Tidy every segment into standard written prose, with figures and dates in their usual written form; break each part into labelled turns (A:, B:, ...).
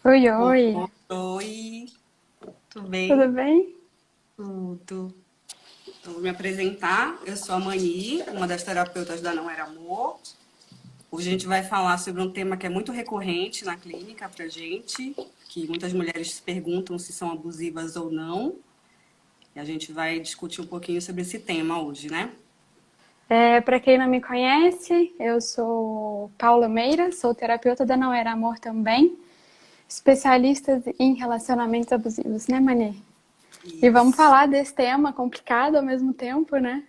A: Oi, oi,
B: Oi, tudo
A: tudo
B: bem?
A: bem?
B: Tudo. Vou me apresentar. Eu sou a Mani, uma das terapeutas da Não Era Amor. Hoje a gente vai falar sobre um tema que é muito recorrente na clínica pra gente, que muitas mulheres se perguntam se são abusivas ou não. E a gente vai discutir um pouquinho sobre esse tema hoje, né?
A: Para quem não me conhece, eu sou Paula Meira, sou terapeuta da Não Era Amor também, especialista em relacionamentos abusivos, né, Mani? E vamos
B: Isso.
A: falar desse tema complicado ao mesmo tempo, né?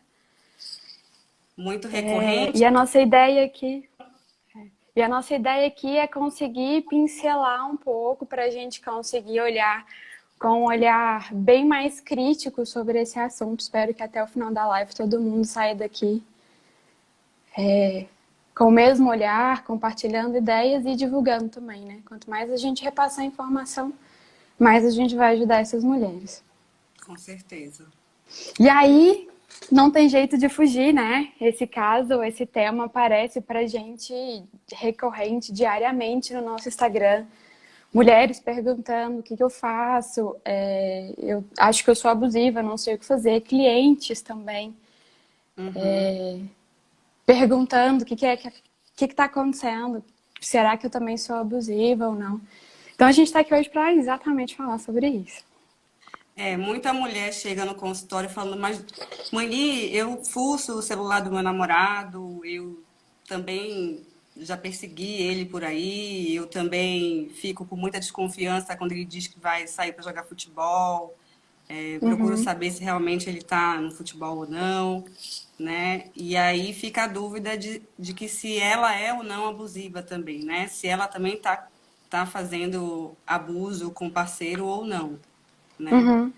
B: Muito
A: É,
B: recorrente.
A: e a nossa ideia aqui, e a nossa ideia aqui é conseguir pincelar um pouco para a gente conseguir olhar com um olhar bem mais crítico sobre esse assunto. Espero que até o final da live todo mundo saia daqui com o mesmo olhar, compartilhando ideias e divulgando também, né? Quanto mais a gente repassar a informação, mais a gente vai ajudar essas mulheres.
B: Com certeza.
A: E aí, não tem jeito de fugir, né? Esse caso, esse tema aparece pra gente recorrente, diariamente no nosso Instagram. Mulheres perguntando o que eu faço, eu acho que eu sou abusiva, não sei o que fazer. Clientes também
B: Uhum.
A: perguntando o que está acontecendo, será que eu também sou abusiva ou não. Então a gente está aqui hoje para exatamente falar sobre isso.
B: Muita mulher chega no consultório falando, mas Mani, eu fuço o celular do meu namorado, eu também já persegui ele por aí, eu também fico com muita desconfiança quando ele diz que vai sair para jogar futebol, procuro
A: Uhum,
B: saber se realmente ele está no futebol ou não, né? E aí fica a dúvida de que se ela é ou não abusiva também, né? Se ela também tá fazendo abuso com o parceiro ou não, né?
A: uhum,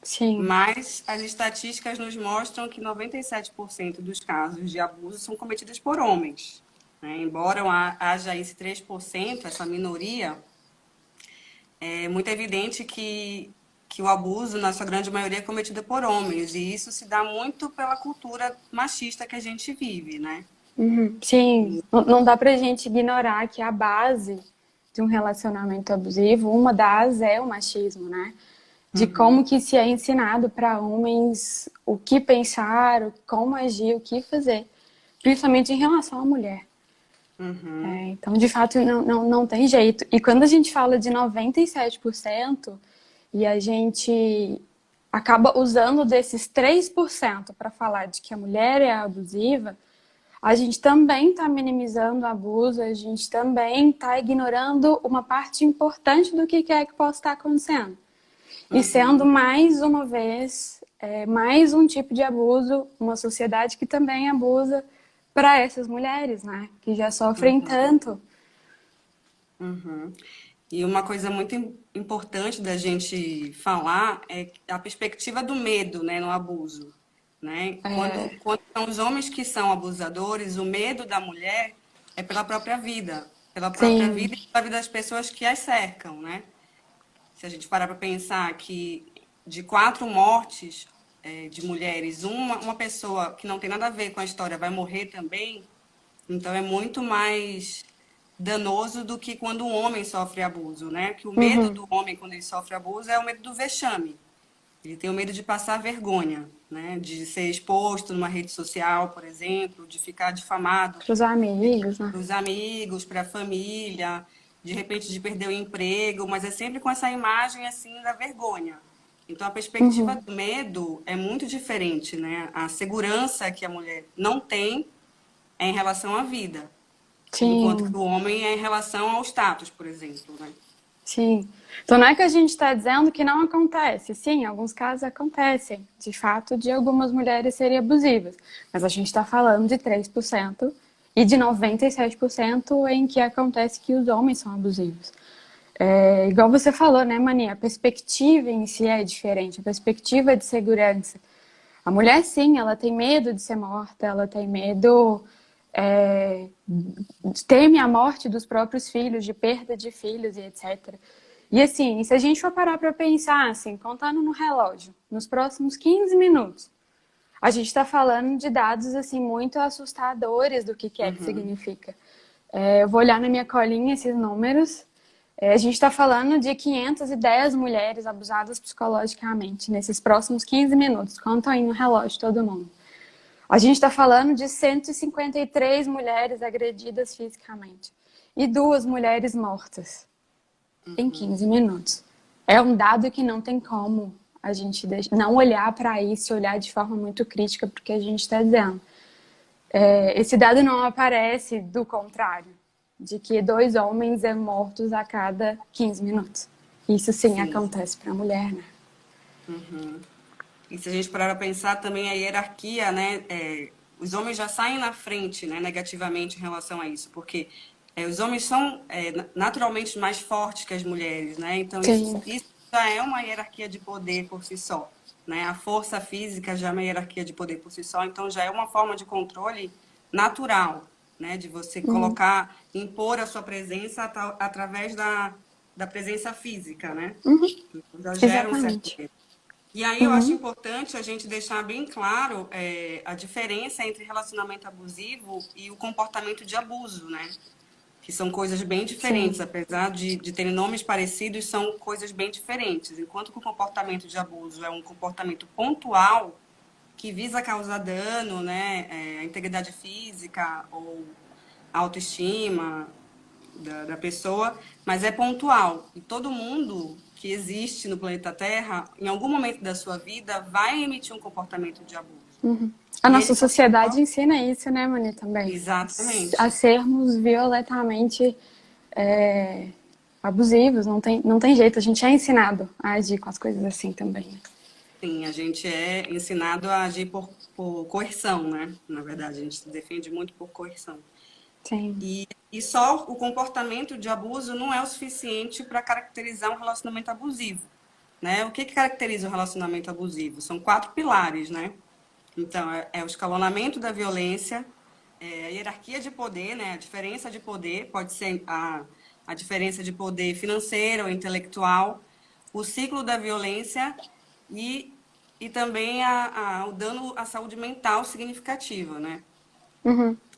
A: sim,
B: Mas as estatísticas nos mostram que 97% dos casos de abuso são cometidos por homens, né? Embora haja esse 3%, essa minoria, é muito evidente que o abuso, na sua grande maioria, é cometido por homens. E isso se dá muito pela cultura machista que a gente vive, né?
A: uhum, sim. Não dá pra gente ignorar que a base de um relacionamento abusivo, uma das é o machismo, né? De como
B: Uhum,
A: que se é ensinado para homens o que pensar, como agir, o que fazer, principalmente em relação à mulher.
B: uhum,
A: Então, de fato, não tem jeito. E quando a gente fala de 97% e a gente acaba usando desses 3% para falar de que a mulher é abusiva, a gente também está minimizando o abuso, a gente também está ignorando uma parte importante do que é que possa estar acontecendo. E sendo
B: uhum,
A: mais uma vez, mais um tipo de abuso, uma sociedade que também abusa para essas mulheres, né? Que já sofrem
B: uhum,
A: tanto.
B: uhum. E uma coisa muito importante da gente falar é a perspectiva do medo, né, no abuso, né? Quando são os homens que são abusadores, o medo da mulher é pela própria
A: Sim.
B: vida e pela vida das pessoas que as cercam, né? Se a gente parar para pensar que de 4 mortes de mulheres, uma pessoa que não tem nada a ver com a história vai morrer também, então é muito mais danoso do que quando um homem sofre abuso, né? Que o medo
A: Uhum.
B: do homem quando ele sofre abuso é o medo do vexame. Ele tem o medo de passar vergonha, né? De ser exposto numa rede social, por exemplo, de ficar difamado
A: Para os amigos, né?
B: para os amigos, para a família, de repente de perder o emprego, mas é sempre com essa imagem assim da vergonha. Então a perspectiva
A: Uhum.
B: do medo é muito diferente, né? A segurança que a mulher não tem é em relação à vida. Enquanto que
A: Sim,
B: o homem é em relação ao status, por exemplo, né?
A: sim. Então não é que a gente está dizendo que não acontece. Sim, em alguns casos acontecem. De fato, de algumas mulheres serem abusivas. Mas a gente está falando de 3% e de 97% em que acontece que os homens são abusivos. Igual você falou, né, Mani? A perspectiva em si é diferente. A perspectiva de segurança. A mulher, sim, ela tem medo de ser morta, ela tem medo, é, teme a morte dos próprios filhos, de perda de filhos e etc. E assim, se a gente for parar para pensar, assim, contando no relógio, nos próximos 15 minutos, a gente está falando de dados assim muito assustadores do que é que significa. Eu vou olhar na minha colinha esses números. A gente está falando de 510 mulheres abusadas psicologicamente nesses próximos 15 minutos. Conta aí no relógio, todo mundo. A gente está falando de 153 mulheres agredidas fisicamente e 2 mulheres mortas em 15 minutos. É um dado que não tem como a gente não olhar para isso, olhar de forma muito crítica, porque a gente está dizendo. Esse dado não aparece do contrário, de que 2 homens são mortos a cada 15 minutos. Isso sim acontece para a mulher, né?
B: E se a gente parar para pensar também a hierarquia, né? Os homens já saem na frente, né, negativamente em relação a isso, porque os homens são naturalmente mais fortes que as mulheres, né? Então isso já é uma hierarquia de poder por si só, né? A força física já é uma hierarquia de poder por si só, então já é uma forma de controle natural, né? De você colocar, impor a sua presença através da presença física, né? Já gera um certo medo. E aí eu acho importante a gente deixar bem claro a diferença entre relacionamento abusivo e o comportamento de abuso, né? Que são coisas bem diferentes, apesar de terem nomes parecidos, são coisas bem diferentes. Enquanto que o comportamento de abuso é um comportamento pontual que visa causar dano, né, à integridade física ou à autoestima da pessoa, mas é pontual. E todo mundo que existe no planeta Terra, em algum momento da sua vida, vai emitir um comportamento de abuso.
A: A nossa sociedade ensina isso, né, Mani, também.
B: Exatamente.
A: A sermos violentamente abusivos, não tem jeito. A gente é ensinado a agir com as coisas assim também, né?
B: Sim, a gente é ensinado a agir por coerção, né? Na verdade, a gente se defende muito por coerção.
A: Sim.
B: E só o comportamento de abuso não é o suficiente para caracterizar um relacionamento abusivo, né? O que caracteriza um relacionamento abusivo? São 4 pilares, né? Então, é o escalonamento da violência, a hierarquia de poder, né? A diferença de poder, pode ser a diferença de poder financeiro ou intelectual, o ciclo da violência e também o dano à saúde mental significativa, né?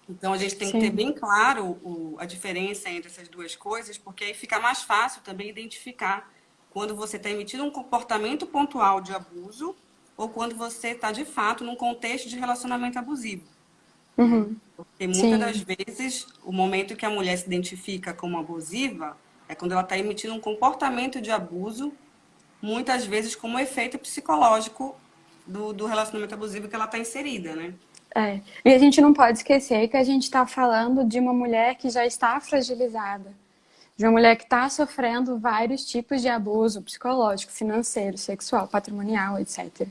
B: Então, a gente tem que ter bem claro a diferença entre essas duas coisas, porque aí fica mais fácil também identificar quando você está emitindo um comportamento pontual de abuso ou quando você está, de fato, num contexto de relacionamento abusivo. Né? Porque muitas das vezes, o momento que a mulher se identifica como abusiva é quando ela está emitindo um comportamento de abuso, muitas vezes como efeito psicológico do relacionamento abusivo que ela está inserida, né?
A: E a gente não pode esquecer que a gente está falando de uma mulher que já está fragilizada, de uma mulher que está sofrendo vários tipos de abuso psicológico, financeiro, sexual, patrimonial, etc.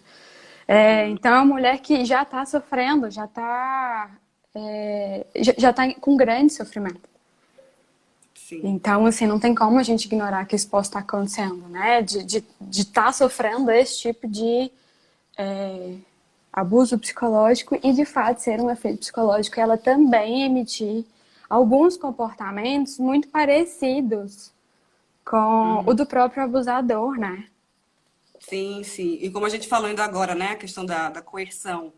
A: Então, é uma mulher que já está sofrendo, já está com grande sofrimento.
B: Sim.
A: Então, assim, não tem como a gente ignorar que isso possa estar acontecendo, né? De estar sofrendo esse tipo de abuso psicológico e, de fato, ser um efeito psicológico. Ela também emitir alguns comportamentos muito parecidos com o do próprio abusador, né?
B: Sim, sim. E como a gente falou ainda agora, né? A questão da coerção.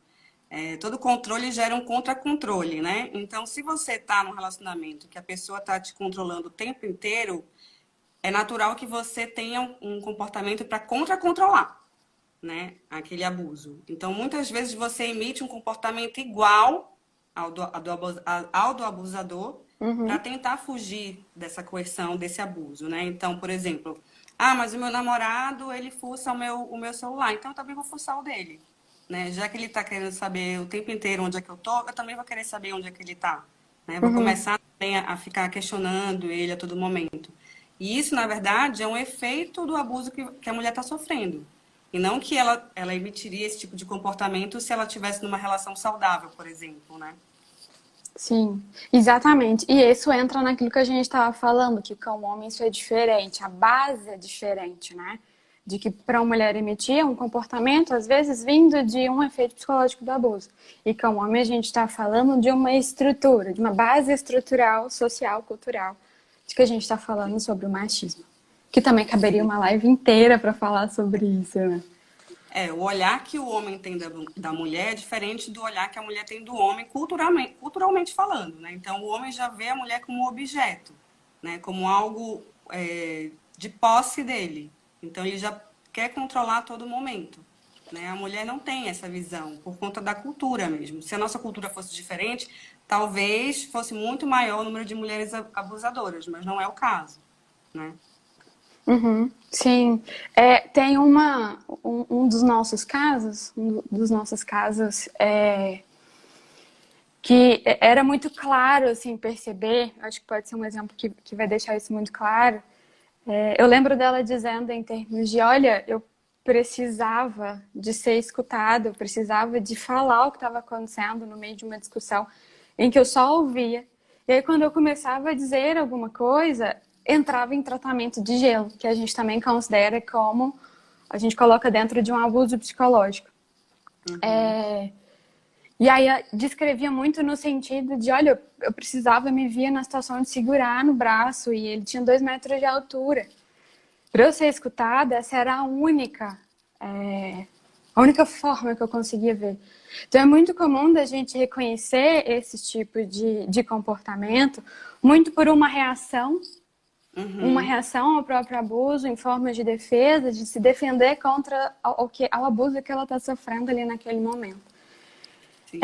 B: Todo controle gera um contra-controle, né? Então, se você está num relacionamento que a pessoa está te controlando o tempo inteiro, é natural que você tenha um comportamento para contra-controlar, né? Aquele abuso. Então, muitas vezes você emite um comportamento igual ao do abusador para tentar fugir dessa coerção, desse abuso, né? Então, por exemplo, mas o meu namorado, ele fuça o meu celular, então eu também vou fuçar o dele. Né? Já que ele está querendo saber o tempo inteiro onde é que eu tô, eu também vou querer saber onde é que ele está. Né? Vou começar também a ficar questionando ele a todo momento. E isso, na verdade, é um efeito do abuso que a mulher está sofrendo. E não que ela emitiria esse tipo de comportamento se ela estivesse numa relação saudável, por exemplo, né?
A: Sim, exatamente. E isso entra naquilo que a gente estava falando, que com o homem isso é diferente, a base é diferente, né? De que para uma mulher emitir um comportamento, às vezes, vindo de um efeito psicológico do abuso. E com o homem a gente está falando de uma estrutura, de uma base estrutural, social, cultural, de que a gente está falando sobre o machismo. Que também caberia uma live inteira para falar sobre isso, né?
B: O olhar que o homem tem da mulher é diferente do olhar que a mulher tem do homem culturalmente falando, né? Então, o homem já vê a mulher como um objeto, né? Como algo de posse dele. Então, ele já quer controlar a todo momento. Né? A mulher não tem essa visão, por conta da cultura mesmo. Se a nossa cultura fosse diferente, talvez fosse muito maior o número de mulheres abusadoras, mas não é o caso. Né?
A: Uhum, sim. Tem um dos nossos casos que era muito claro, assim, perceber, acho que pode ser um exemplo que vai deixar isso muito claro. Eu lembro dela dizendo em termos de, olha, eu precisava de ser escutada, eu precisava de falar o que estava acontecendo no meio de uma discussão em que eu só ouvia. E aí, quando eu começava a dizer alguma coisa, entrava em tratamento de gelo, que a gente também considera como a gente coloca dentro de um abuso psicológico.
B: Uhum.
A: E aí descrevia muito no sentido de, olha, eu precisava, me via na situação de segurar no braço e ele tinha 2 metros de altura. Para eu ser escutada, essa era a única forma que eu conseguia ver. Então é muito comum da gente reconhecer esse tipo de comportamento muito por uma reação ao próprio abuso em forma de defesa, de se defender contra ao abuso que ela está sofrendo ali naquele momento.
B: Sim.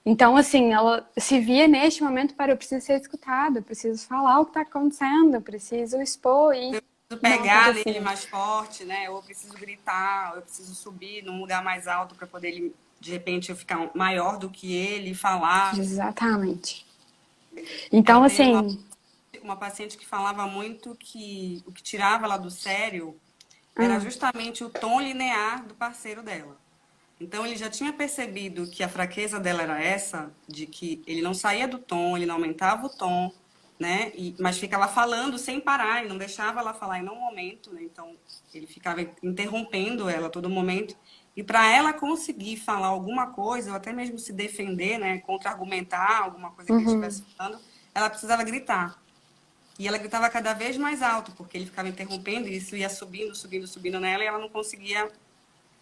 A: Então, assim, ela se via neste momento para eu preciso ser escutada, eu preciso falar o que está acontecendo, eu preciso expor e
B: Eu preciso
A: não
B: pegar nele
A: acontecia.
B: mais forte, né? Ou eu preciso gritar, ou eu preciso subir num lugar mais alto para poder ele, de repente, eu ficar maior do que ele e falar.
A: Exatamente.
B: Eu
A: Então,
B: tenho
A: assim,
B: uma paciente que falava muito que o que tirava ela do sério era
A: ah,
B: justamente o tom linear do parceiro dela. Então ele já tinha percebido que a fraqueza dela era essa, de que ele não saía do tom, ele não aumentava o tom, né? Mas ficava falando sem parar e não deixava ela falar em nenhum momento, né? Então ele ficava interrompendo ela a todo momento. E para ela conseguir falar alguma coisa, ou até mesmo se defender, né, contra-argumentar alguma coisa que ele
A: uhum,
B: estivesse falando, ela precisava gritar. E ela gritava cada vez mais alto, porque ele ficava interrompendo e isso ia subindo, subindo, subindo nela e ela não conseguia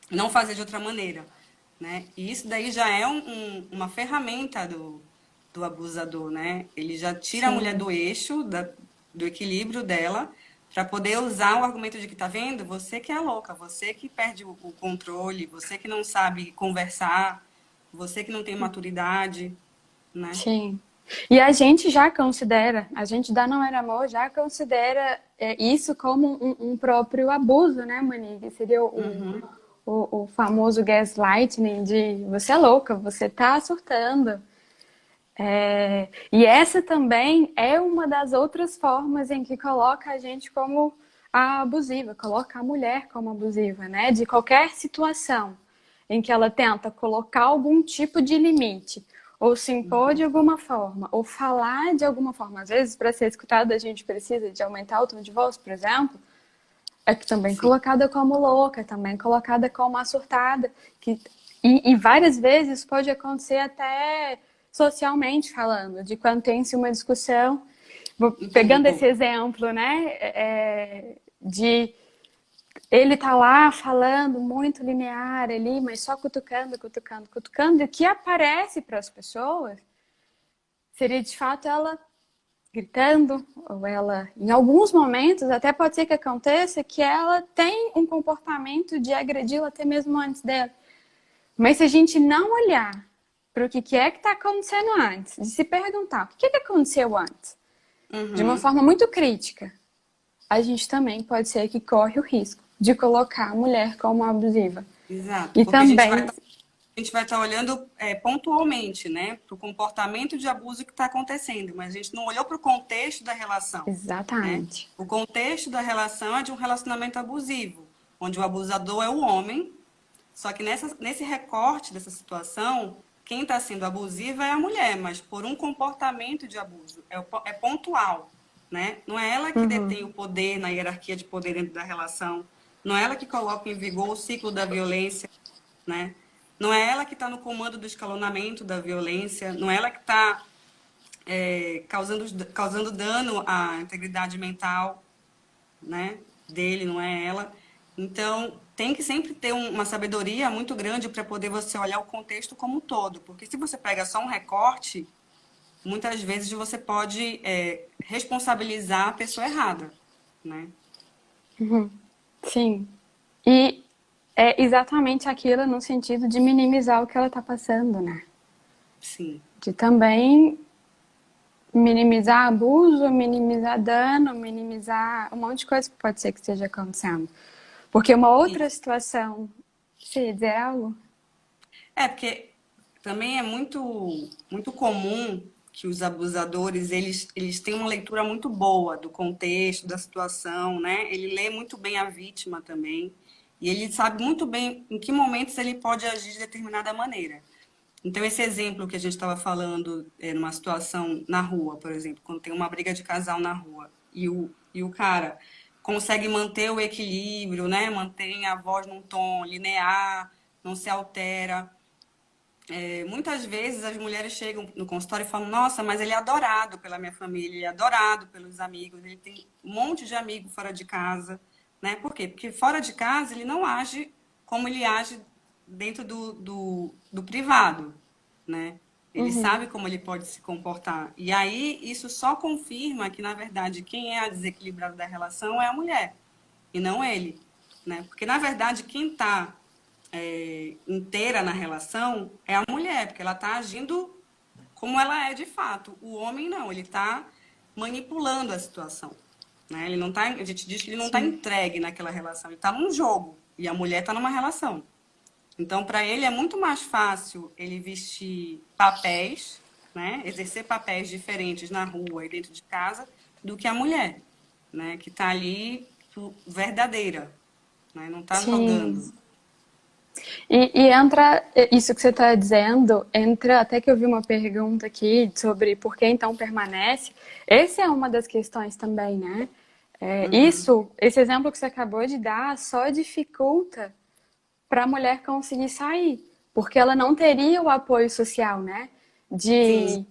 B: não fazer de outra maneira. Né? E isso daí já é uma ferramenta do abusador. Né? Ele já tira a mulher
A: sim.
B: do eixo, do equilíbrio dela, para poder usar o argumento de que, tá vendo? Você que é louca, você que perde o controle, você que não sabe conversar, você que não tem maturidade. Né?
A: Sim. E a gente já considera, a gente da Não Era Amor já considera isso como um próprio abuso, né, Monique? Seria
B: Uhum.
A: o famoso gaslighting de você é louca, você tá surtando. E essa também é uma das outras formas em que coloca a gente como a abusiva, coloca a mulher como abusiva, né? De qualquer situação em que ela tenta colocar algum tipo de limite, ou se impor de alguma forma, ou falar de alguma forma. Às vezes, para ser escutada, a gente precisa de aumentar o tom de voz, por exemplo, é também
B: Sim.
A: colocada como louca, é também colocada como a surtada. E várias vezes pode acontecer até socialmente falando, de quando tem-se uma discussão,
B: Em
A: pegando
B: público.
A: esse exemplo, né, de ele tá lá falando muito linear ali, mas só cutucando, cutucando, cutucando, e o que aparece para as pessoas seria de fato ela gritando, ou ela, em alguns momentos, até pode ser que aconteça que ela tem um comportamento de agredi-la até mesmo antes dela. Mas se a gente não olhar para o que é que está acontecendo antes, de se perguntar o que aconteceu antes, de uma
B: Uhum.
A: forma muito crítica, a gente também pode ser que corre o risco de colocar a mulher como abusiva.
B: Exato.
A: E
B: Porque
A: também,
B: a gente vai estar olhando pontualmente, né, para o comportamento de abuso que está acontecendo, mas a gente não olhou para o contexto da relação, né?
A: exatamente.
B: O contexto da relação é de um relacionamento abusivo, onde o abusador é o homem, só que nesse recorte dessa situação, quem está sendo abusiva é a mulher, mas por um comportamento de abuso, é pontual, né? Não é ela que
A: Uhum,
B: detém o poder na hierarquia de poder dentro da relação, não é ela que coloca em vigor o ciclo da violência, né? Não é ela que está no comando do escalonamento da violência, não é ela que está causando dano à integridade mental, né, dele, não é ela. Então, tem que sempre ter uma sabedoria muito grande para poder você olhar o contexto como um todo, porque se você pega só um recorte, muitas vezes você pode responsabilizar a pessoa errada, né?
A: Sim. E é exatamente aquilo no sentido de minimizar o que ela está passando, né?
B: Sim,
A: De também minimizar abuso, minimizar dano, minimizar um monte de coisa que pode ser que esteja acontecendo. Porque uma outra
B: isso.
A: situação, você ia dizer algo?
B: Porque também é muito comum que os abusadores, eles têm uma leitura muito boa do contexto, da situação, né? Ele lê muito bem a vítima também, e ele sabe muito bem em que momentos ele pode agir de determinada maneira. Então, esse exemplo que a gente estava falando, numa situação na rua, por exemplo, quando tem uma briga de casal na rua e o cara consegue manter o equilíbrio, né? Mantém a voz num tom linear, não se altera. Muitas vezes as mulheres chegam no consultório e falam: Nossa, mas ele é adorado pela minha família, ele é adorado pelos amigos, ele tem um monte de amigo fora de casa, né? Por quê? Porque fora de casa ele não age como ele age dentro do privado, né? Ele sabe como ele pode se comportar. E aí isso só confirma que, na verdade, quem é a desequilibrada da relação é a mulher e não ele, né? Porque, na verdade, quem está inteira na relação é a mulher, porque ela está agindo como ela é de fato. O homem não, ele está manipulando a situação. Né? Ele não tá, a gente diz que ele não está
A: Sim.
B: entregue naquela relação, ele está num jogo e a mulher está numa relação. Então, para ele é muito mais fácil ele vestir papéis, né? Exercer papéis diferentes na rua e dentro de casa do que a mulher, né? Que está ali verdadeira, né? Não está
A: Sim.
B: jogando.
A: E entra, isso que você está dizendo, entra, até que eu vi uma pergunta aqui sobre por que então permanece. Essa é uma das questões também, né?
B: Uhum.
A: Esse exemplo que você acabou de dar só dificulta para a mulher conseguir sair, porque ela não teria o apoio social, né?
B: Sim,
A: De,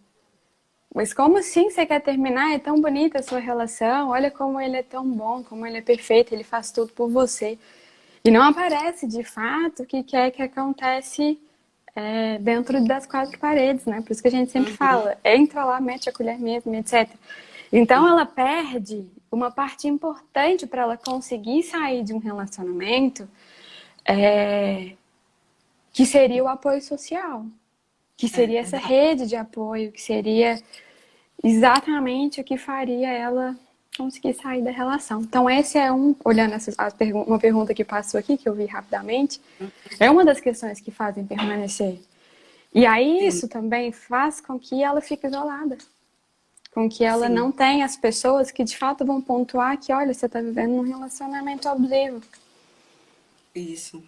A: mas como assim você quer terminar? É tão bonita a sua relação, olha como ele é tão bom, como ele é perfeito, ele faz tudo por você. E não aparece de fato o que é que acontece dentro das quatro paredes, né? Por isso que a gente sempre fala, entra lá, mete a colher mesmo, etc. Então
B: sim.
A: ela perde uma parte importante para ela conseguir sair de um relacionamento, é, que seria o apoio social, que
B: É
A: seria essa
B: verdade.
A: rede de apoio, que seria exatamente o que faria ela conseguir sair da relação. Então, esse é olhando uma pergunta que passou aqui, que eu vi rapidamente, é uma das questões que fazem permanecer. E aí,
B: Sim,
A: isso também faz com que ela fique isolada, com que ela
B: sim,
A: não tenha as pessoas que de fato vão pontuar que, olha, você está vivendo um relacionamento abusivo.
B: isso.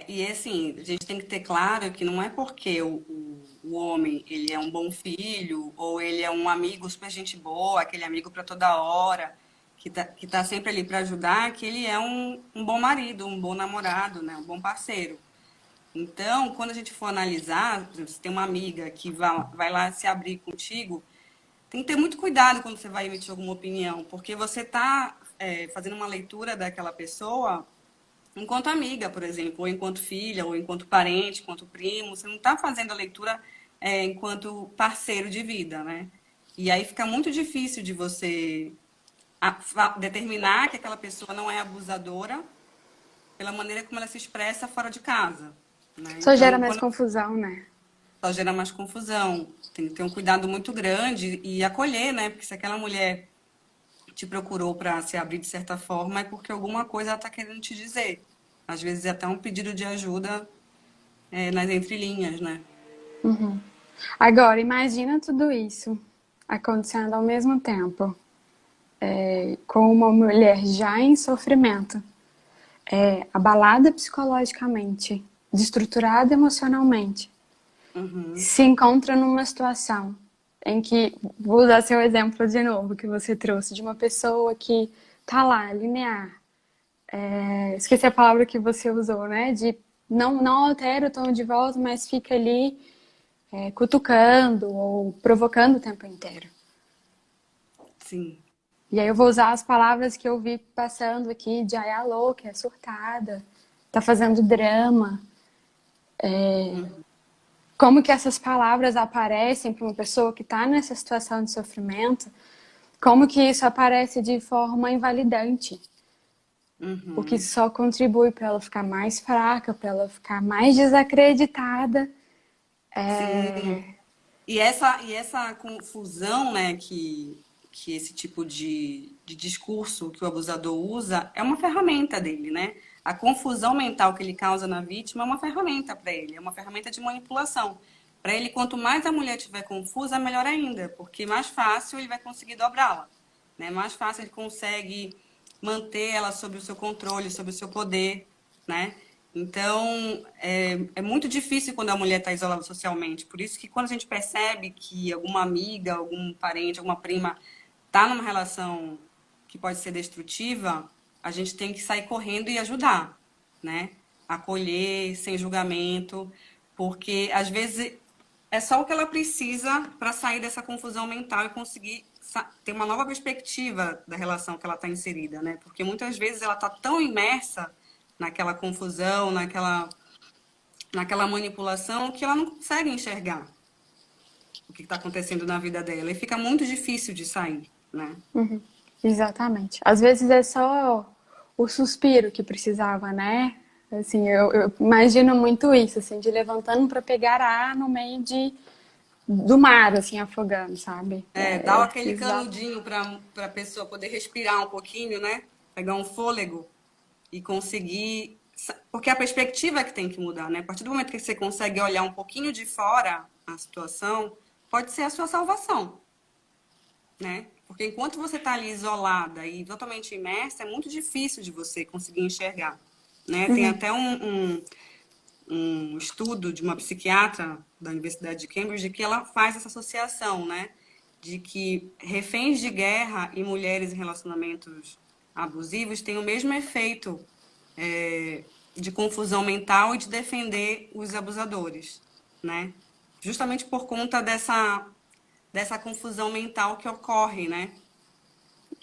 B: E assim, a gente tem que ter claro que não é porque o homem ele é um bom filho, ou ele é um amigo super gente boa, aquele amigo para toda hora, que tá sempre ali para ajudar, que ele é um bom marido, um bom namorado, né? Um bom parceiro. Então, quando a gente for analisar, por exemplo, se tem uma amiga que vai lá se abrir contigo, tem que ter muito cuidado quando você vai emitir alguma opinião, porque você está fazendo uma leitura daquela pessoa enquanto amiga, por exemplo, ou enquanto filha, ou enquanto parente, enquanto primo. Você não está fazendo a leitura enquanto parceiro de vida, né? E aí fica muito difícil de você determinar que aquela pessoa não é abusadora pela maneira como ela se expressa fora de casa, né?
A: Só gera
B: Então,
A: mais
B: quando
A: confusão, né?
B: só gera mais confusão. Tem que ter um cuidado muito grande e acolher, né? Porque se aquela mulher te procurou para se abrir de certa forma, é porque alguma coisa ela está querendo te dizer. Às vezes é até um pedido de ajuda nas entrelinhas, né?
A: Agora, imagina tudo isso acontecendo ao mesmo tempo, com uma mulher já em sofrimento, abalada psicologicamente, destruturada emocionalmente,
B: Uhum.
A: se encontra numa situação em que, vou usar seu exemplo de novo que você trouxe, de uma pessoa que tá lá, linear, esqueci a palavra que você usou, né? De não altera o tom de voz, mas fica ali cutucando ou provocando o tempo inteiro.
B: Sim.
A: E aí eu vou usar as palavras que eu vi passando aqui de ai, a louca, é surtada, tá fazendo drama. como que essas palavras aparecem para uma pessoa que está nessa situação de sofrimento, como que isso aparece de forma invalidante. O que só contribui para ela ficar mais fraca, para ela ficar mais desacreditada.
B: Sim. E essa confusão, né, que esse tipo de discurso que o abusador usa é uma ferramenta dele, né? A confusão mental que ele causa na vítima é uma ferramenta para ele, é uma ferramenta de manipulação. Para ele, quanto mais a mulher estiver confusa, melhor ainda, porque mais fácil ele vai conseguir dobrá-la, né? Mais fácil ele consegue manter ela sob o seu controle, sob o seu poder, né? Então, é muito difícil quando a mulher está isolada socialmente. Por isso que quando a gente percebe que alguma amiga, algum parente, alguma prima está numa relação que pode ser destrutiva, a gente tem que sair correndo e ajudar, né? Acolher, sem julgamento, porque às vezes é só o que ela precisa para sair dessa confusão mental e conseguir ter uma nova perspectiva da relação que ela está inserida, né? Porque muitas vezes ela está tão imersa naquela confusão, naquela manipulação, que ela não consegue enxergar o que está acontecendo na vida dela. E fica muito difícil de sair, né?
A: Exatamente. Às vezes é só o suspiro que precisava, né? Assim, eu imagino muito isso, assim, de levantando para pegar ar no meio do mar, assim, afogando, sabe?
B: Dá aquele canudinho para a pessoa poder respirar um pouquinho, né? Pegar um fôlego e conseguir. Porque a perspectiva é que tem que mudar, né? A partir do momento que você consegue olhar um pouquinho de fora a situação, pode ser a sua salvação, né? Porque enquanto você está ali isolada e totalmente imersa, é muito difícil de você conseguir enxergar, né? Tem até um estudo de uma psiquiatra da Universidade de Cambridge que ela faz essa associação, né? De que reféns de guerra e mulheres em relacionamentos abusivos têm o mesmo efeito de confusão mental e de defender os abusadores, né? Justamente por conta dessa confusão mental que ocorre, né?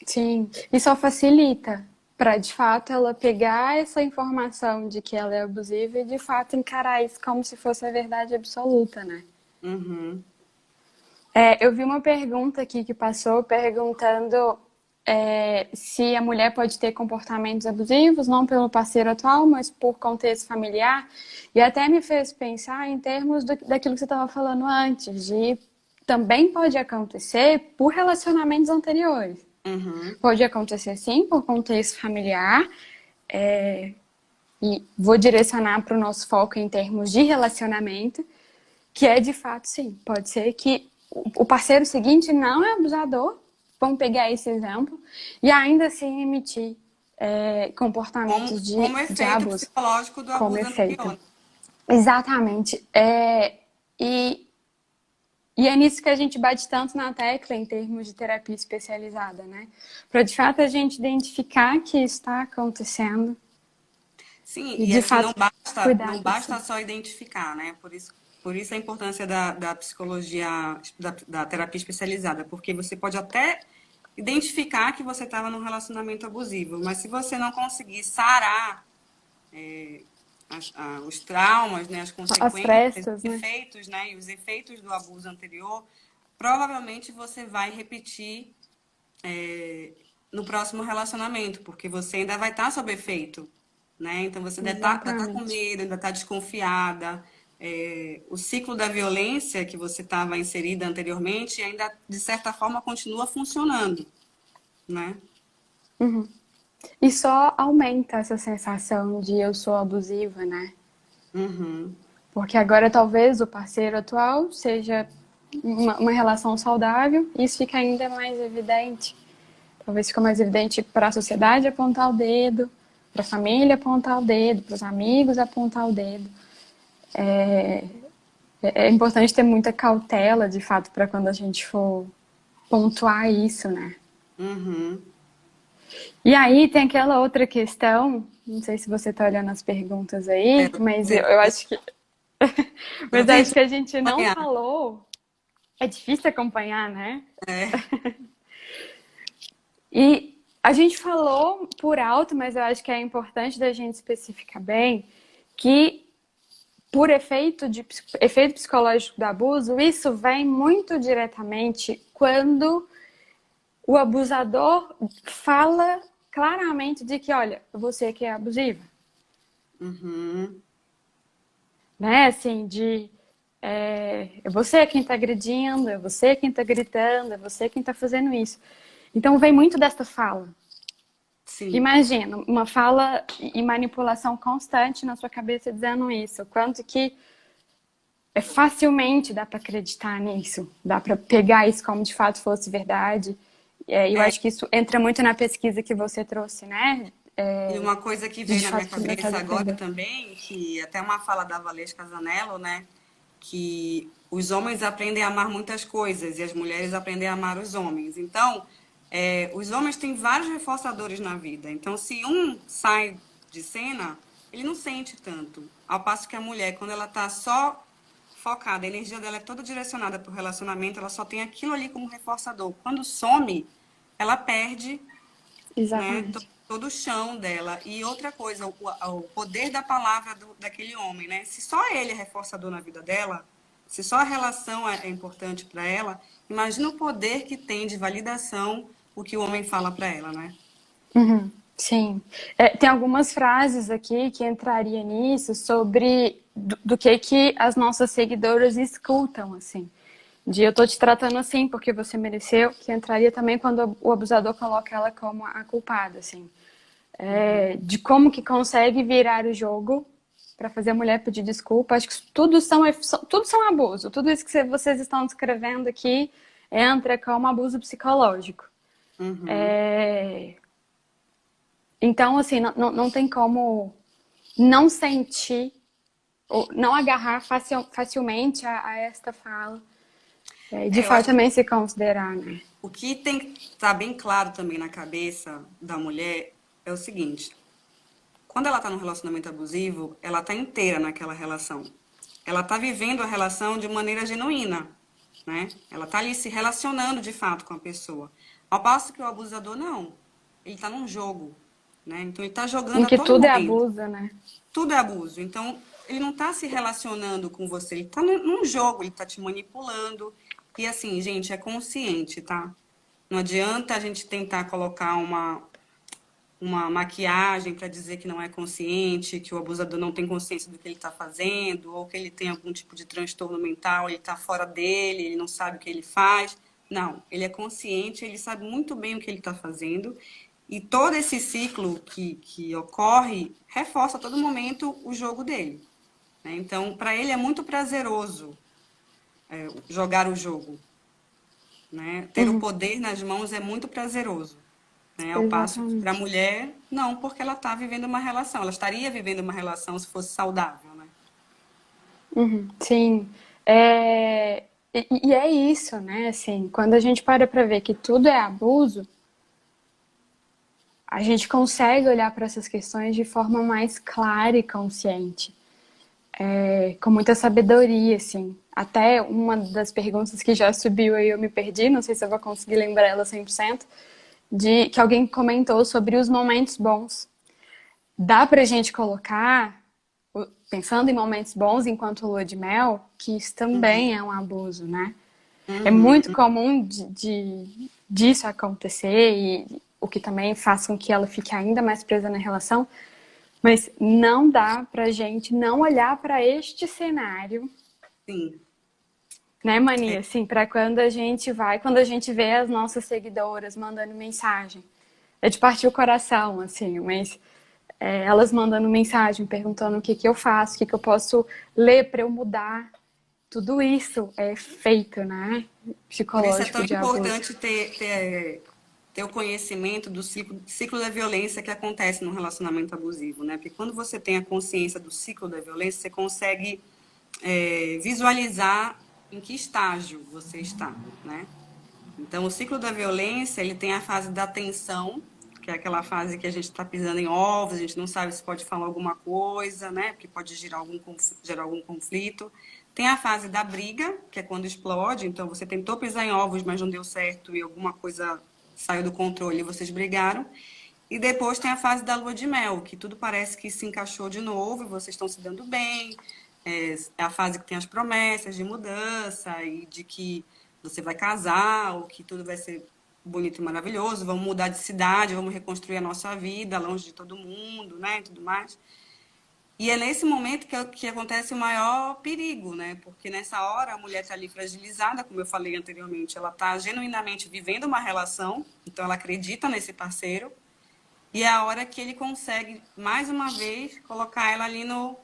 A: Sim, e só facilita para, de fato, ela pegar essa informação de que ela é abusiva e, de fato, encarar isso como se fosse a verdade absoluta, né?
B: Uhum.
A: Eu vi uma pergunta aqui que passou perguntando se a mulher pode ter comportamentos abusivos, não pelo parceiro atual, mas por contexto familiar. E até me fez pensar em termos daquilo que você estava falando antes, de também pode acontecer por relacionamentos anteriores.
B: Uhum.
A: Pode acontecer sim por contexto familiar, e vou direcionar para o nosso foco em termos de relacionamento, que é de fato sim, pode ser que o parceiro seguinte não é abusador, vamos pegar esse exemplo, e ainda assim emitir comportamentos
B: Como
A: de
B: efeito
A: abuso
B: psicológico do
A: como
B: abuso
A: efeito.
B: anterior.
A: Exatamente. E, e é nisso que a gente bate tanto na tecla em termos de terapia especializada, né? Para de fato a gente identificar que está acontecendo
B: Sim,
A: e
B: e
A: de
B: assim,
A: fato cuidar
B: não
A: disso.
B: basta só identificar, né? Por isso a importância da psicologia, da terapia especializada, porque você pode até identificar que você estava num relacionamento abusivo, mas se você não conseguir sarar os traumas, né, as
A: As
B: consequências,
A: frestas,
B: os
A: né?
B: efeitos, né, e os efeitos do abuso anterior, provavelmente você vai repetir no próximo relacionamento, porque você ainda vai estar sob efeito, né? Então você ainda tá com
A: Exatamente.
B: medo, ainda está desconfiada. O ciclo da violência que você estava inserida anteriormente ainda, de certa forma, continua funcionando, né?
A: E só aumenta essa sensação de eu sou abusiva, né?
B: Uhum.
A: Porque agora talvez o parceiro atual seja uma relação saudável, e isso fica ainda mais evidente. Talvez fica mais evidente para a sociedade apontar o dedo, para a família apontar o dedo, para os amigos apontar o dedo. É importante ter muita cautela, de fato, para quando a gente for pontuar isso, né?
B: Uhum.
A: E aí tem aquela outra questão, não sei se você está olhando as perguntas aí, mas eu acho que
B: Eu
A: mas acho
B: tentei
A: que a gente não
B: acompanhar.
A: falou. É difícil acompanhar, né?
B: É.
A: E a gente falou por alto, mas eu acho que é importante da gente especificar bem que por efeito psicológico do abuso, isso vem muito diretamente quando o abusador fala claramente de que, olha, você que é abusiva.
B: Uhum.
A: Né? Assim, é você quem está agredindo, é você quem está gritando, é você quem está fazendo isso. Então vem muito dessa fala.
B: Sim.
A: Imagina, uma fala e manipulação constante na sua cabeça dizendo isso. Quanto que facilmente dá para acreditar nisso, dá para pegar isso como de fato fosse verdade. Eu
B: É,
A: acho que isso entra muito na pesquisa que você trouxe, né?
B: e uma coisa que veio
A: De
B: na minha
A: fato começar a
B: cabeça agora
A: defender.
B: também, que até uma fala da Valesca Zanello, né? Que os homens aprendem a amar muitas coisas e as mulheres aprendem a amar os homens. Então, os homens têm vários reforçadores na vida. Então, se um sai de cena, ele não sente tanto. Ao passo que a mulher, quando ela está só focada, a energia dela é toda direcionada para o relacionamento, ela só tem aquilo ali como reforçador. Quando some, ela perde, né,
A: Exatamente.
B: todo o chão dela. E outra coisa, o poder da palavra daquele homem, né? Se só ele é reforçador na vida dela, se só a relação é importante para ela, imagina o poder que tem de validação o que o homem fala para ela, né?
A: Uhum, sim. Tem algumas frases aqui que entraria nisso sobre do que as nossas seguidoras escutam, assim. De eu tô te tratando assim porque você mereceu, que entraria também quando o abusador coloca ela como a culpada, assim. De como que consegue virar o jogo para fazer a mulher pedir desculpa. Acho que tudo são abuso. Tudo isso que vocês estão descrevendo aqui entra como abuso psicológico.
B: Uhum.
A: Então, assim, não tem como não sentir ou não agarrar facilmente a esta fala. E de
B: Eu
A: fato
B: acho que
A: também se considerar, né?
B: o que tem que estar bem claro também na cabeça da mulher é o seguinte: quando ela está num relacionamento abusivo, ela está inteira naquela relação. Ela está vivendo a relação de maneira genuína, né? Ela está ali se relacionando de fato com a pessoa. Ao passo que o abusador não. Ele está num jogo, né? Então ele está jogando
A: Em
B: a
A: que
B: todo
A: tudo é
B: momento.
A: abuso, né?
B: Tudo é abuso. Então ele não está se relacionando com você. Ele está num jogo. Ele está te manipulando. E assim, gente, é consciente, tá? Não adianta a gente tentar colocar uma maquiagem para dizer que não é consciente, que o abusador não tem consciência do que ele está fazendo, ou que ele tem algum tipo de transtorno mental, ele está fora dele, ele não sabe o que ele faz. Não, ele é consciente, ele sabe muito bem o que ele está fazendo. E todo esse ciclo que ocorre reforça a todo momento o jogo dele, né? Então, para ele é muito prazeroso jogar o jogo, né? Ter o
A: Uhum,
B: poder nas mãos é muito prazeroso, né? Ao passo que para a
A: exatamente.
B: mulher, não, porque ela está vivendo uma relação. Ela estaria vivendo uma relação se fosse saudável, né?
A: Uhum, sim. E é isso, né? Assim, quando a gente para ver que tudo é abuso, a gente consegue olhar para essas questões de forma mais clara e consciente, com muita sabedoria, assim. Até uma das perguntas que já subiu aí eu me perdi, não sei se eu vou conseguir lembrar ela 100%, de que alguém comentou sobre os momentos bons. Dá pra gente colocar, pensando em momentos bons enquanto lua de mel, que isso também é um abuso, né? É
B: Uhum.
A: muito comum disso acontecer e o que também faz com que ela fique ainda mais presa na relação, mas não dá pra gente não olhar para este cenário,
B: Sim.
A: né, Mania? Assim, para quando a gente vê as nossas seguidoras mandando mensagem. É de partir o coração, assim, mas elas mandando mensagem, perguntando o que que eu faço, o que que eu posso ler para eu mudar. Tudo isso é feito, né?
B: Por isso é
A: Psicológico
B: tão
A: de abuso.
B: importante ter o conhecimento do ciclo da violência que acontece no relacionamento abusivo, né? Porque quando você tem a consciência do ciclo da violência, você consegue visualizar em que estágio você está, né? Então, o ciclo da violência, ele tem a fase da tensão, que é aquela fase que a gente está pisando em ovos, a gente não sabe se pode falar alguma coisa, né? Porque pode gerar algum conflito. Tem a fase da briga, que é quando explode. Então, você tentou pisar em ovos, mas não deu certo e alguma coisa saiu do controle e vocês brigaram. E depois tem a fase da lua de mel, que tudo parece que se encaixou de novo e vocês estão se dando bem, é a fase que tem as promessas de mudança e de que você vai casar, ou que tudo vai ser bonito e maravilhoso, vamos mudar de cidade, vamos reconstruir a nossa vida longe de todo mundo, né, e tudo mais. E é nesse momento que acontece o maior perigo, né? Porque nessa hora a mulher está ali fragilizada, como eu falei anteriormente, ela está genuinamente vivendo uma relação, então ela acredita nesse parceiro, e é a hora que ele consegue, mais uma vez, colocar ela ali no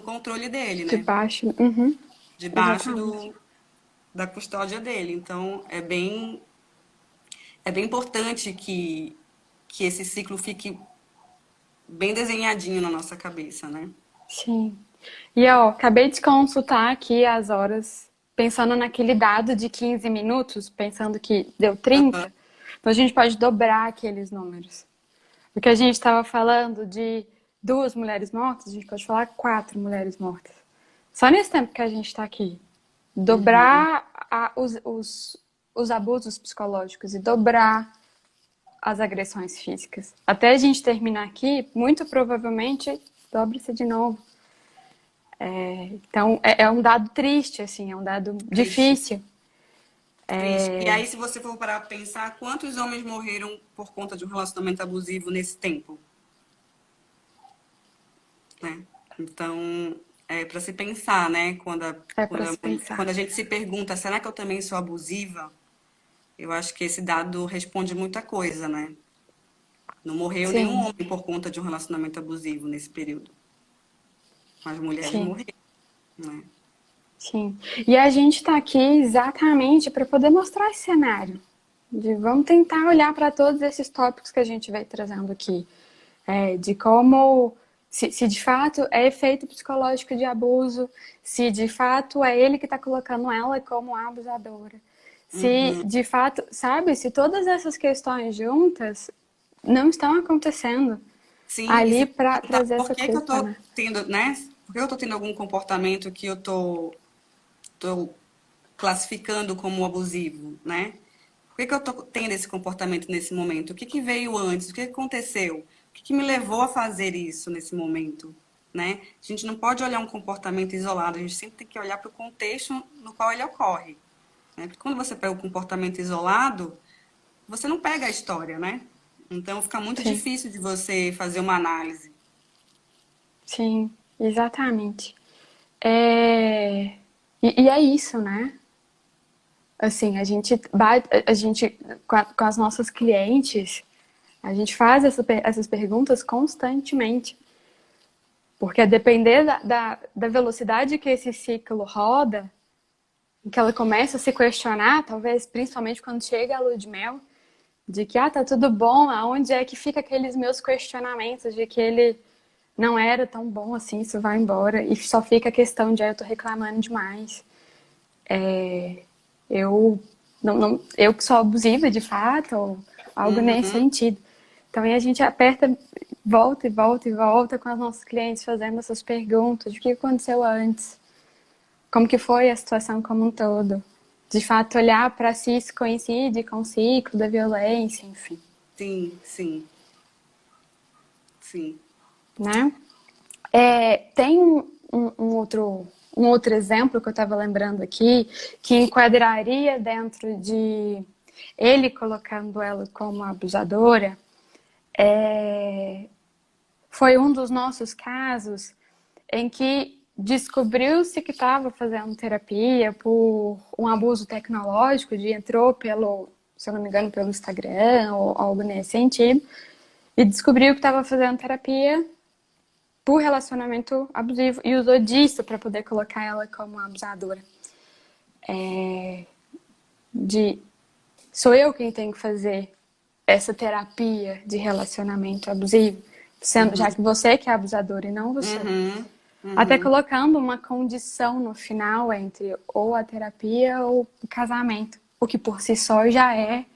B: controle dele,
A: De
B: né?
A: baixo. Uhum.
B: Debaixo
A: Exatamente.
B: da custódia dele. Então, é bem importante que esse ciclo fique bem desenhadinho na nossa cabeça, né?
A: Sim. E ó, acabei de consultar aqui as horas, pensando naquele dado de 15 minutos, pensando que deu 30. Então a gente pode dobrar aqueles números. Porque a gente estava falando de 2 mulheres mortas, a gente pode falar 4 mulheres mortas. Só nesse tempo que a gente está aqui. Dobrar os abusos psicológicos e dobrar as agressões físicas. Até a gente terminar aqui, muito provavelmente dobre-se de novo. Então, é um dado triste, assim, é um dado
B: Triste.
A: difícil.
B: Triste. E aí, se você for parar para pensar, quantos homens morreram por conta de um relacionamento abusivo nesse tempo? Né? Então, é para se pensar, né?
A: É para se
B: Quando
A: pensar.
B: a gente se pergunta, será que eu também sou abusiva? Eu acho que esse dado responde muita coisa, né? Não morreu nenhum
A: Sim,
B: homem por conta de um relacionamento abusivo nesse período. As mulheres
A: sim,
B: morreram, né?
A: sim. E a gente está aqui exatamente para poder mostrar esse cenário. Vamos tentar olhar para todos esses tópicos que a gente vai trazendo aqui. De como, se de fato é efeito psicológico de abuso, se de fato é ele que está colocando ela como abusadora. Se
B: Uhum.
A: de fato, sabe, se todas essas questões juntas não estão acontecendo
B: Sim, e
A: ali
B: se
A: para
B: perguntar
A: trazer
B: por
A: essa
B: que que eu
A: culpa,
B: tô
A: né?
B: tendo, né? Por que eu tô tendo algum comportamento que eu tô classificando como abusivo, né? Por que que eu tô tendo esse comportamento nesse momento? O que que veio antes? O que que aconteceu? O que que me levou a fazer isso nesse momento, né? A gente não pode olhar um comportamento isolado, a gente sempre tem que olhar para o contexto no qual ele ocorre, né? Porque quando você pega o comportamento isolado, você não pega a história, né? Então fica muito
A: Sim,
B: difícil de você fazer uma análise.
A: sim, exatamente. É... e é isso, né? Assim, a gente com as nossas clientes, a gente faz essas perguntas constantemente. Porque a depender da velocidade que esse ciclo roda, em que ela começa a se questionar, talvez principalmente quando chega a lua de mel, de que, tá tudo bom, aonde é que fica aqueles meus questionamentos de que ele não era tão bom assim, isso vai embora, e só fica a questão de, eu tô reclamando demais. Eu eu que sou abusiva de fato, ou algo nesse
B: Uhum.
A: sentido. Então aí a gente aperta, volta e volta e volta com os nossos clientes fazendo essas perguntas, o que aconteceu antes, como que foi a situação como um todo. De fato, olhar para se isso coincide com o ciclo da violência, enfim,
B: Sim, sim, sim.
A: né? Tem um outro exemplo que eu estava lembrando aqui, que enquadraria dentro de ele colocando ela como abusadora. Foi um dos nossos casos em que descobriu-se que estava fazendo terapia por um abuso tecnológico, de entrou pelo, se eu não me engano, pelo Instagram ou algo nesse sentido, e descobriu que estava fazendo terapia por relacionamento abusivo e usou disso para poder colocar ela como abusadora. De sou eu quem tenho que fazer essa terapia de relacionamento abusivo, sendo já que você que é abusadora e não você.
B: Uhum,
A: Até
B: uhum.
A: colocando uma condição no final entre ou a terapia ou o casamento, o que por si só já é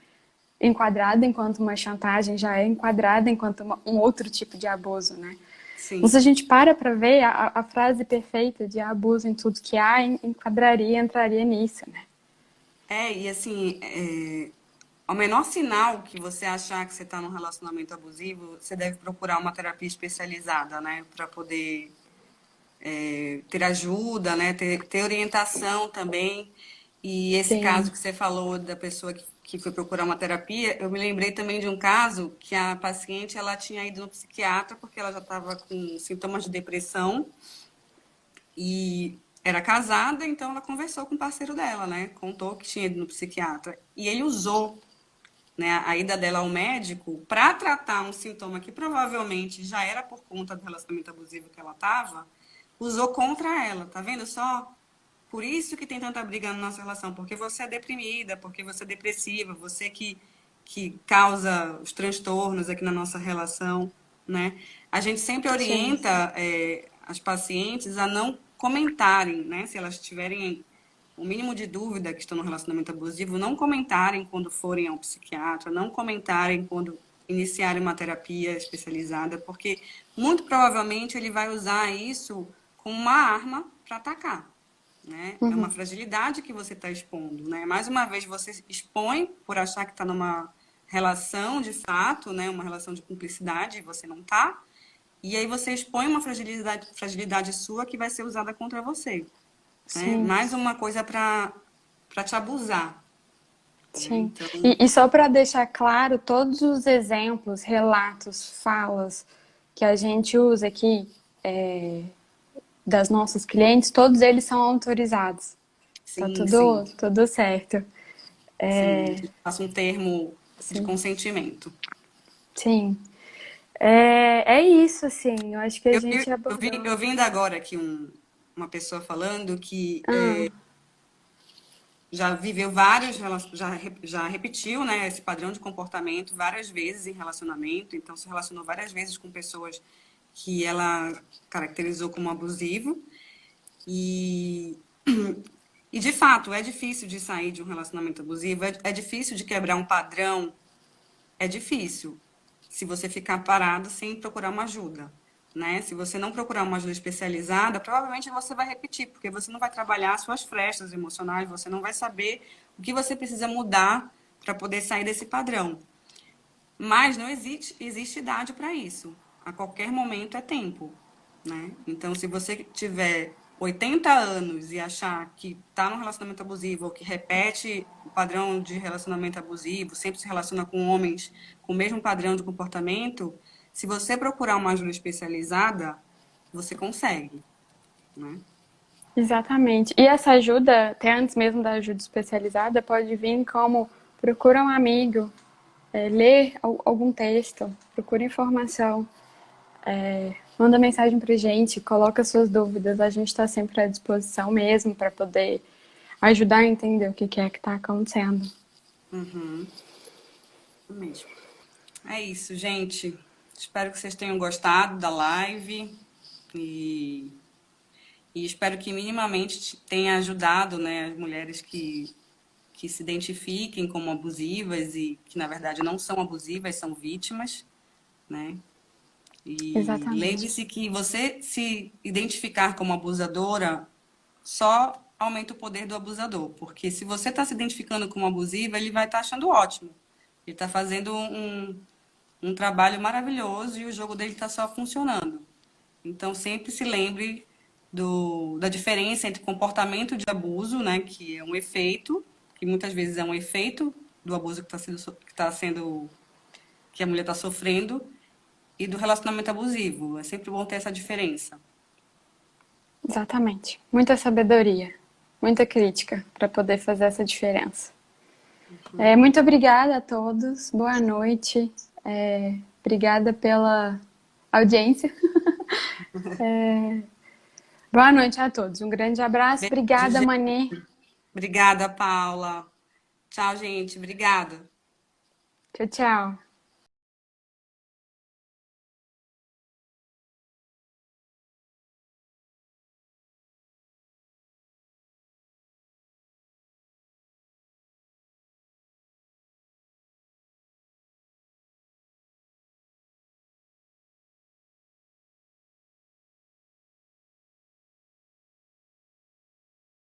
A: enquadrado enquanto uma chantagem, já é enquadrado enquanto um outro tipo de abuso, né? Então,
B: Sim.
A: se a gente para ver, a frase perfeita de abuso em tudo que há enquadraria, entraria nisso, né?
B: E assim, ao menor sinal que você achar que você está num relacionamento abusivo, você deve procurar uma terapia especializada, né? Para poder ter ajuda, né? Ter orientação também. E esse caso
A: Sim.
B: que você falou da pessoa que foi procurar uma terapia, eu me lembrei também de um caso que a paciente ela tinha ido no psiquiatra porque ela já estava com sintomas de depressão e era casada, então ela conversou com o parceiro dela, né? Contou que tinha ido no psiquiatra. E ele usou, né, a ida dela ao médico para tratar um sintoma que provavelmente já era por conta do relacionamento abusivo que ela estava, usou contra ela, tá vendo só? Por isso que tem tanta briga na nossa relação, porque você é deprimida, porque você é depressiva, você que causa os transtornos aqui na nossa relação, né? A gente sempre
A: Sim.
B: orienta as pacientes a não comentarem, né? Se elas tiverem o mínimo de dúvida que estão no relacionamento abusivo, não comentarem quando forem ao psiquiatra, não comentarem quando iniciarem uma terapia especializada, porque muito provavelmente ele vai usar isso como uma arma para atacar, né? É uma
A: Uhum.
B: fragilidade que você está expondo, né? Mais uma vez, você expõe por achar que está numa relação de fato, né? Uma relação de cumplicidade, e você não está. E aí você expõe uma fragilidade sua que vai ser usada contra você, né?
A: Sim.
B: Mais uma coisa para te abusar, né?
A: Sim.
B: Então,
A: E só para deixar claro, todos os exemplos, relatos, falas que a gente usa aqui das nossas clientes, todos eles são autorizados. Tá
B: sim,
A: tudo,
B: sim,
A: tudo certo.
B: sim. A gente passa um termo de
A: Sim.
B: consentimento.
A: Sim. É isso, assim. Eu acho que a gente
B: Eu
A: abordou.
B: vi ainda agora aqui uma pessoa falando que
A: Ah,
B: já viveu já repetiu, né, esse padrão de comportamento várias vezes em relacionamento, então se relacionou várias vezes com pessoas que ela caracterizou como abusivo e e de fato é difícil de sair de um relacionamento abusivo, é difícil de quebrar um padrão, é difícil se você ficar parado sem procurar uma ajuda, né? Se você não procurar uma ajuda especializada, provavelmente você vai repetir, porque você não vai trabalhar suas frestas emocionais, você não vai saber o que você precisa mudar para poder sair desse padrão. Mas não existe idade para isso. A qualquer momento é tempo, né? Então, se você tiver 80 anos e achar que está num relacionamento abusivo ou que repete o padrão de relacionamento abusivo, sempre se relaciona com homens com o mesmo padrão de comportamento, se você procurar uma ajuda especializada, você consegue, né?
A: exatamente. E essa ajuda, até antes mesmo da ajuda especializada, pode vir como procura um amigo, lê algum texto, procura informação, manda mensagem pra gente, coloca suas dúvidas. A gente está sempre à disposição mesmo para poder ajudar a entender o que é que está acontecendo.
B: Uhum, mesmo. É isso, gente. Espero que vocês tenham gostado da live e, e espero que minimamente tenha ajudado, né, as mulheres que se identifiquem como abusivas e que, na verdade, não são abusivas, são vítimas, né? E
A: Exatamente.
B: lembre-se que você se identificar como abusadora só aumenta o poder do abusador, porque se você está se identificando como abusiva, ele vai estar achando ótimo. Ele está fazendo um trabalho maravilhoso e o jogo dele está só funcionando. Então, sempre se lembre da diferença entre comportamento de abuso, né, que é um efeito, que muitas vezes é um efeito do abuso que a mulher está sofrendo, e do relacionamento abusivo. É sempre bom ter essa diferença.
A: Exatamente. Muita sabedoria, muita crítica para poder fazer essa diferença. Muito obrigada a todos. Boa noite. Obrigada pela audiência. Boa noite a todos. Um grande abraço.
B: Beijo,
A: Obrigada,
B: gente.
A: Mani.
B: Obrigada, Paula. Tchau, gente. Obrigada.
A: Tchau, tchau.